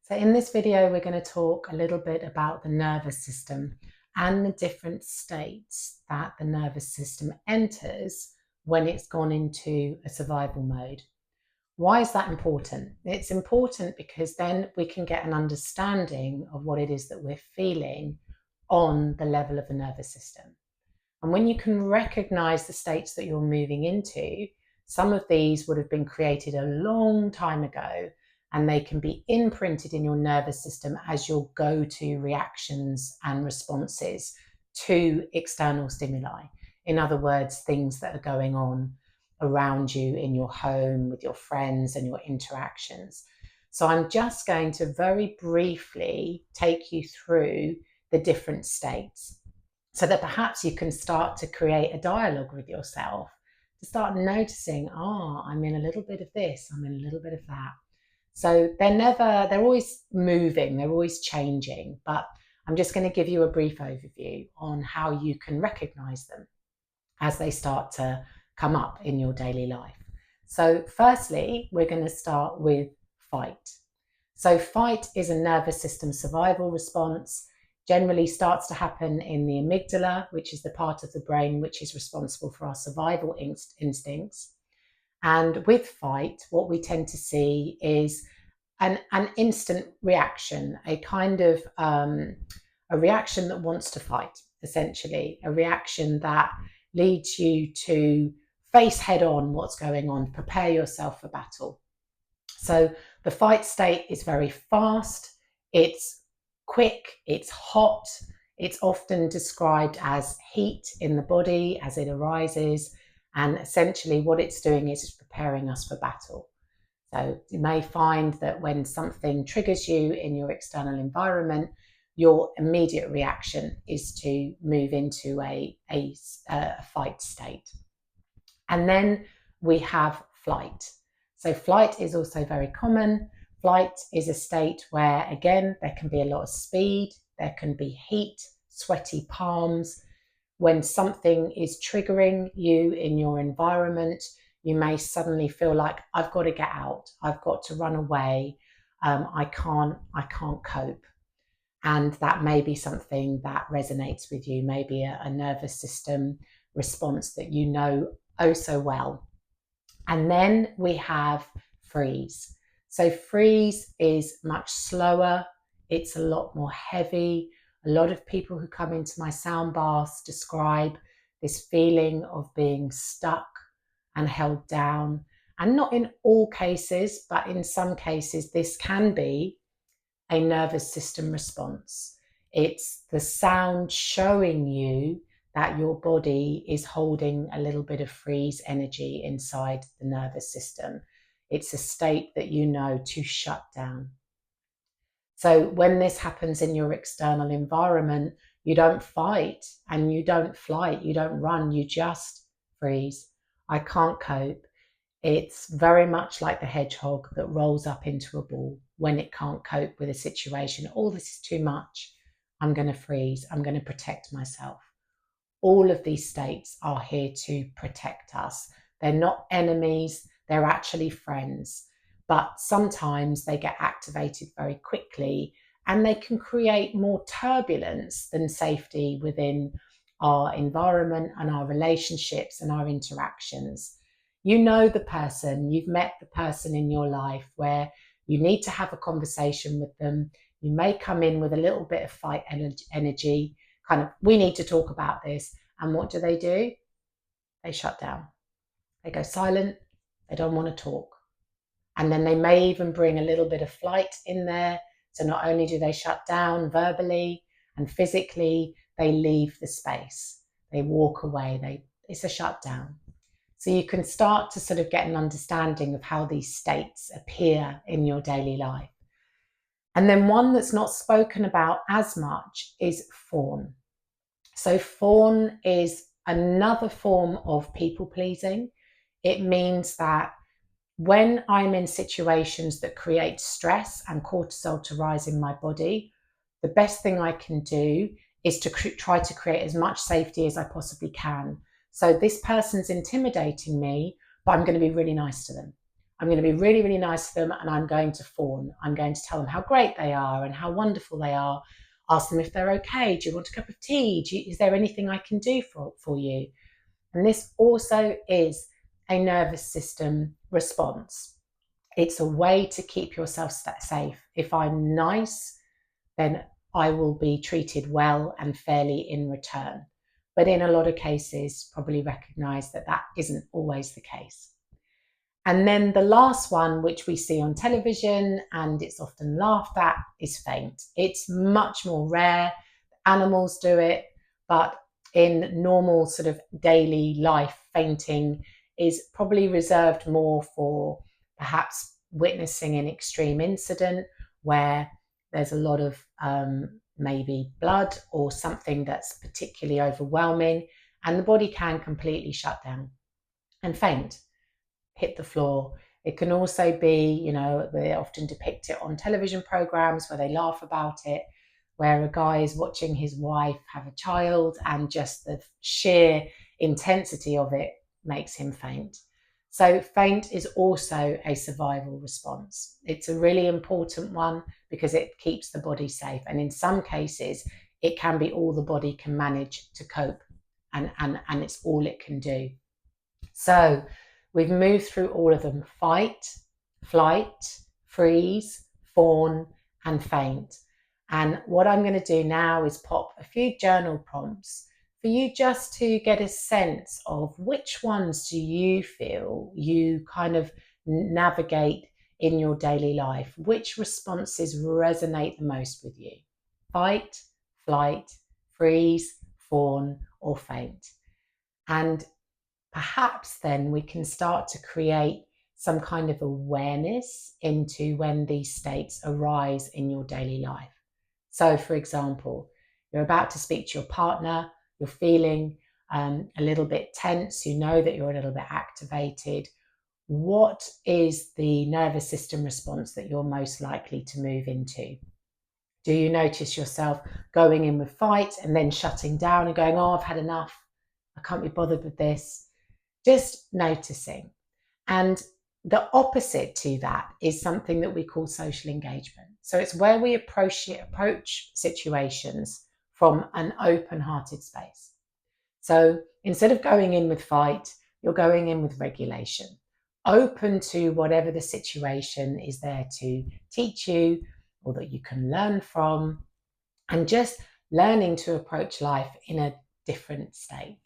So in this video, we're going to talk a little bit about the nervous system and the different states that the nervous system enters when it's gone into a survival mode. Why is that important? It's important because then we can get an understanding of what it is that we're feeling on the level of the nervous system. And when you can recognize the states that you're moving into, some of these would have been created a long time ago, and they can be imprinted in your nervous system as your go-to reactions and responses to external stimuli. In other words, things that are going on around you in your home, with your friends and your interactions. So I'm just going to very briefly take you through the different states so that perhaps you can start to create a dialogue with yourself, to start noticing, I'm in a little bit of this, I'm in a little bit of that. So they're always moving, they're always changing, but I'm just going to give you a brief overview on how you can recognize them as they start to come up in your daily life. So firstly, we're going to start with fight. So fight is a nervous system survival response, generally starts to happen in the amygdala, which is the part of the brain which is responsible for our survival instincts. And with fight, what we tend to see is an instant reaction, a kind of a reaction that wants to fight, essentially, a reaction that leads you to face head on what's going on, prepare yourself for battle. So the fight state is very fast, it's quick, it's hot, it's often described as heat in the body as it arises, and essentially what it's doing is preparing us for battle. So you may find that when something triggers you in your external environment, your immediate reaction is to move into a fight state. And then we have flight. So flight is also very common. Flight is a state where, again, there can be a lot of speed, there can be heat, sweaty palms. When something is triggering you in your environment, you may suddenly feel like, I've got to get out, I've got to run away, I can't cope. And that may be something that resonates with you, maybe a nervous system response that you know oh so well. And then we have freeze. So freeze is much slower, it's a lot more heavy. A lot of people who come into my sound baths describe this feeling of being stuck and held down. And not in all cases, but in some cases, this can be a nervous system response. It's the sound showing you that your body is holding a little bit of freeze energy inside the nervous system. It's a state that you know to shut down. So when this happens in your external environment, you don't fight and you don't flight, you don't run, you just freeze. I can't cope. It's very much like the hedgehog that rolls up into a ball when it can't cope with a situation. Oh, this is too much. I'm going to freeze. I'm going to protect myself. All of these states are here to protect us. They're not enemies. They're actually friends. But sometimes they get activated very quickly and they can create more turbulence than safety within our environment and our relationships and our interactions. You know the person, you've met the person in your life where you need to have a conversation with them. You may come in with a little bit of fight energy, kind of, we need to talk about this. And what do? They shut down. They go silent. They don't want to talk. And then they may even bring a little bit of flight in there. So not only do they shut down verbally and physically, they leave the space. They walk away. It's a shutdown. So you can start to sort of get an understanding of how these states appear in your daily life. And then one that's not spoken about as much is fawn. So fawn is another form of people pleasing. It means that when I'm in situations that create stress and cortisol to rise in my body, the best thing I can do is to try to create as much safety as I possibly can. So this person's intimidating me, but I'm going to be really nice to them. I'm going to be really, really nice to them, and I'm going to fawn. I'm going to tell them how great they are and how wonderful they are. Ask them if they're okay. Do you want a cup of tea? Is there anything I can do for you? And this also is a nervous system response. It's a way to keep yourself safe. If I'm nice, then I will be treated well and fairly in return. But in a lot of cases, probably recognize that that isn't always the case. And then the last one, which we see on television and it's often laughed at, is faint. It's much more rare. Animals do it, but in normal sort of daily life, fainting is probably reserved more for perhaps witnessing an extreme incident where there's a lot of maybe blood or something that's particularly overwhelming, and the body can completely shut down and faint, hit the floor. It can also be, they often depict it on television programs where they laugh about it, where a guy is watching his wife have a child and just the sheer intensity of it makes him faint. So faint is also a survival response. It's a really important one because it keeps the body safe. And in some cases, it can be all the body can manage to cope, and it's all it can do. So we've moved through all of them: fight, flight, freeze, fawn, and faint. And what I'm going to do now is pop a few journal prompts for you just to get a sense of which ones do you feel you kind of navigate in your daily life. Which responses resonate the most with you? Fight, flight, freeze, fawn, or faint. And perhaps then we can start to create some kind of awareness into when these states arise in your daily life. So, for example, you're about to speak to your partner, you're feeling a little bit tense, you know that you're a little bit activated. What is the nervous system response that you're most likely to move into? Do you notice yourself going in with fight and then shutting down and going, oh, I've had enough, I can't be bothered with this? Just noticing. And the opposite to that is something that we call social engagement. So it's where we approach situations from an open-hearted space. So instead of going in with fight, you're going in with regulation, open to whatever the situation is there to teach you or that you can learn from, and just learning to approach life in a different state.